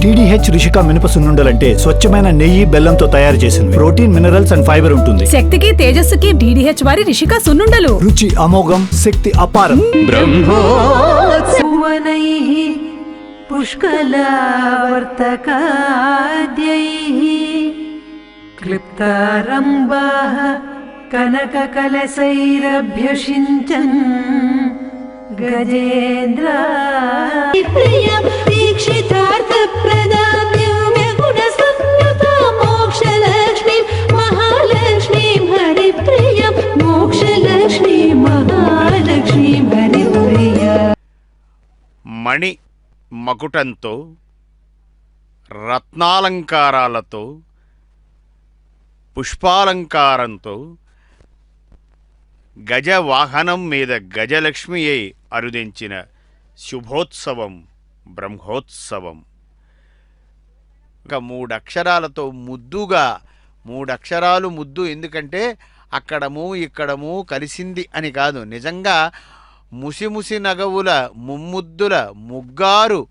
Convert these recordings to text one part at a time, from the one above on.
DDH Rishika మినప సున్నుండలంటే స్వచ్ఛమైన నెయ్యి బెల్లంతో తయారు చేసింది. ప్రోటీన్, మినరల్స్ అండ్ ఫైబర్ ఉంటుంది. శక్తికి తేజస్సుకి DDH వారి రిషిక సున్నుండలు. రుచి అమోఘం, శక్తి అపారం. బ్రహ్మోత్సవనైః పుష్కలావర్తకాద్యైః క్లిప్తారంభాః కనకకలశైరభ్యషించన్ గజేంద్ర ప్రియం దీక్షితార్థప్రదామ్య గుణసంయుతా మోక్షలక్ష్మీం మహాలక్ష్మీం హరిప్రియం మోక్షలక్ష్మీం మహాలక్ష్మీం హరిప్రియం. మణి మకుటంతో రత్నాలంకారాలతో పుష్పాలంకారంతో గజవాహనం మీద గజలక్ష్మి అయి అరుదించిన శుభోత్సవం బ్రహ్మోత్సవం. ఇంకా 3 అక్షరాలతో ముద్దుగా, 3 అక్షరాలు ముద్దు ఎందుకంటే అక్కడము ఇక్కడము కలిసింది అని కాదు, నిజంగా ముసిముసి నగవుల ముమ్ముద్దుల ముగ్గారు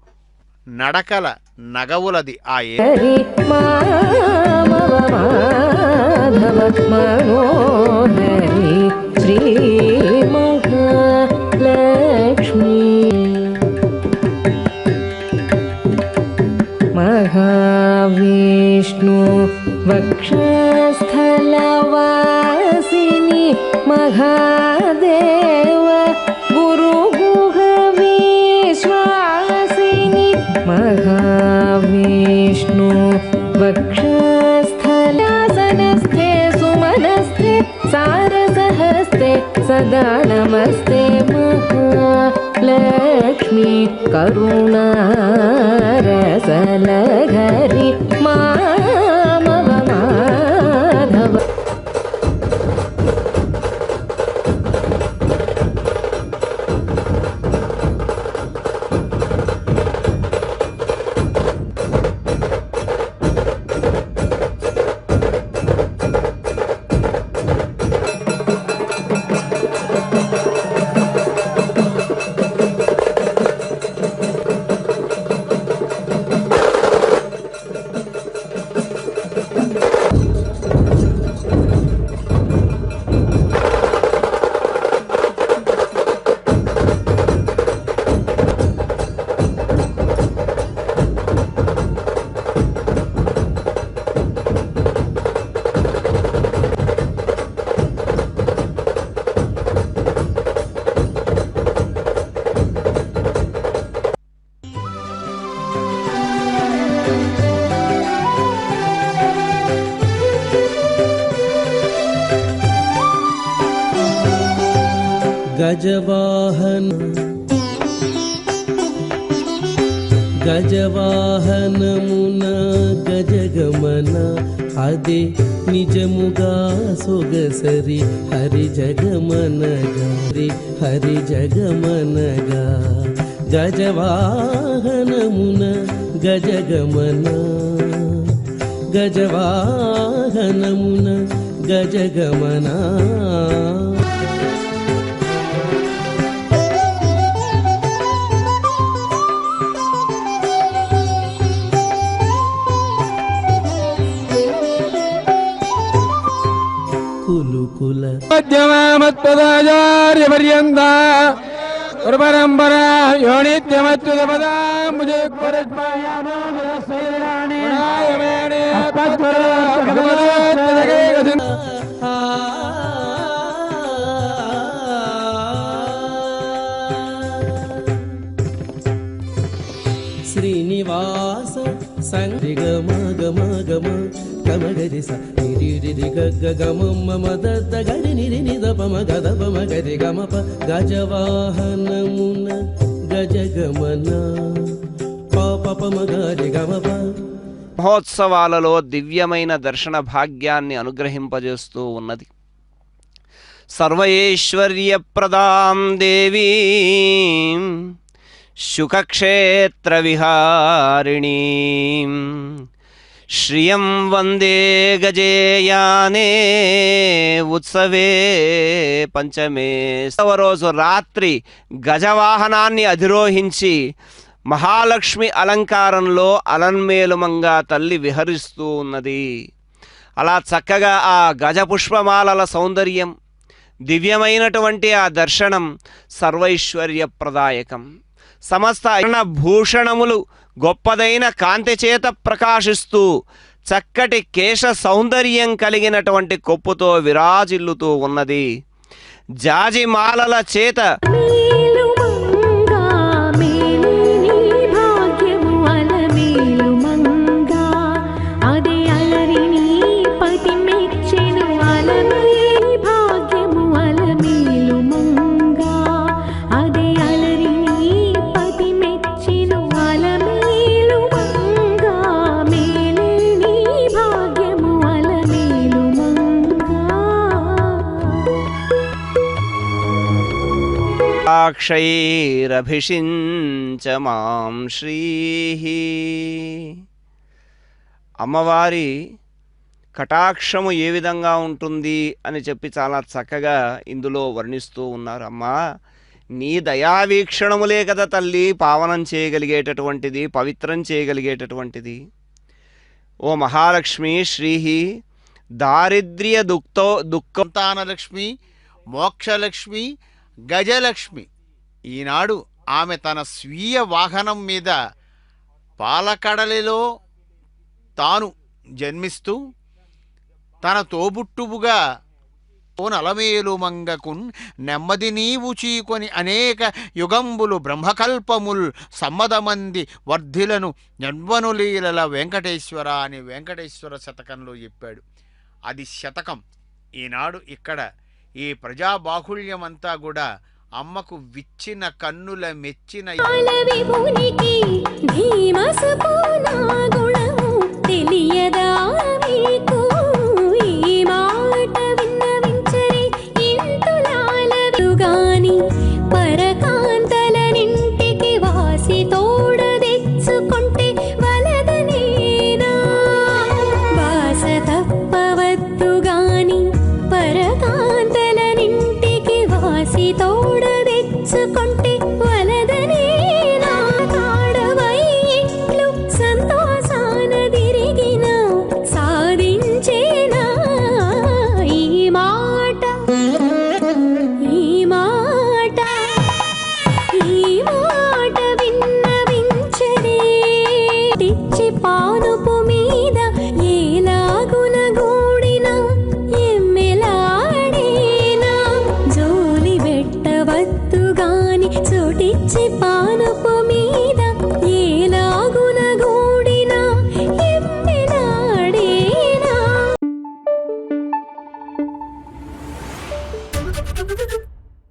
నడకల నగవులది ఆ శ్రీ మహాలక్ష్మి మహావిష్ణు వక్షస్థలవాసిని మహాదేవ గురుగుహ విశ్వాసిని మహావిష్ణు వక్షస్థలాసనస్థే సుమనస్థే సారసహస్తే సదా నమస్తే మహాలక్ష్మి కరుణారసలహరి మామవ మాధవ. గజవాహనమున గజగమన అదే నిజముగా సొగసరి హరి జగమనగా హరి జగమనగా గజవాహనమున గజగమన గజవాహనమున గజగమన మధ్యమామత్పదాచార్యపర్యంత పరంపరా యోనిత్యమత్యుపదా ముజే శ్రీనివాస సంగమ గమ గమ గమగరి స నిరి గమ మమ దద గరి నిరి నిద పమ గద పమ గరి గమ ప గజవాహనమున గజగమన పాప పమ గరి గమ ప. మహోత్సవాలలో దివ్యమైన దర్శన భాగ్యాన్ని అనుగ్రహింపజేస్తూ ఉన్నది. సర్వైశ్వర్యప్రదాం దేవీ శుకక్షేత్ర విహారిణీ శ్రియం వందే గజేయానే ఉత్సవే పంచమే. రోజు రాత్రి గజవాహనాన్ని అధిరోహించి మహాలక్ష్మి అలంకారంలో అలన్మేలుమంగా తల్లి విహరిస్తూ ఉన్నది. అలా చక్కగా ఆ గజపుష్పమాలల సౌందర్యం, దివ్యమైనటువంటి ఆ దర్శనం సర్వైశ్వర్యప్రదాయకం. సమస్త భూషణములు గొప్పదైన కాంతి చేత ప్రకాశిస్తూ చక్కటి కేశ సౌందర్యం కలిగినటువంటి కొప్పుతో విరాజిల్లుతూ ఉన్నది. జాజిమాలల చేత మేలుమంగా మేలిని భాగ్యము అలమేలుమంగా అదే అలరిని పతి మెచ్చెను అలమేలి భాగ్యము అలమేలుమంగా అదే అలరిని పతి మెచ్చెను అలమేలుమంగా మేలిని భాగ్యము అలమేలుమంగా అక్షైరభిషించ మాం శ్రీ. అమ్మవారి కటాక్షము ఏ విధంగా ఉంటుంది అని చెప్పి చాలా చక్కగా ఇందులో వర్ణిస్తూ ఉన్నారు. అమ్మా, నీ దయావీక్షణములే కదా తల్లి పావనం చేయగలిగేటటువంటిది, పవిత్రం చేయగలిగేటటువంటిది. ఓ మహాలక్ష్మి శ్రీహి దారిద్ర్య దుఃఖం సంతానలక్ష్మి, మోక్షలక్ష్మి, గజలక్ష్మి. ఈనాడు ఆమె తన స్వీయ వాహనం మీద పాలకడలిలో తాను జన్మిస్తూ తన తోబుట్టువుగా నలమేలుమంగకున్ నెమ్మది నీవు చీకొని అనేక యుగంబులు బ్రహ్మకల్పముల్ సమ్మదమంది వర్ధిలను జన్వనులీలల వెంకటేశ్వర అని వెంకటేశ్వర శతకంలో చెప్పాడు. అది శతకం. ఈనాడు ఇక్కడ ఈ ప్రజాబాహుళ్యమంతా కూడా అమ్మకు విచ్చిన కన్నుల మెచ్చిన విభునికి భీమసపు నా గుణము తెలియదా మీకు ఈ మాట విన్నవించరి ఇంతులాలగాని పరకాంతలనింటికి వాసి తోడ తెచ్చుకుంటే వలదనేనా వాస తప్పవద్దు గాని పరకాంతలనింటికి వాసి తోడ తెచ్చుకుంటే వలదనేనా కాడవై ఇట్లు సంతోషాన తిరిగిన సాధించేనా ఈ మాట ఈ మాట ఈ మాట విన్నవించరే తెచ్చి పానుపు మీద ఏలాగున గూడిన ఎమ్మెలాడేనా జోలి పెట్టవద్దు గాని చోటిచ్చి పానుపు మీద ఏ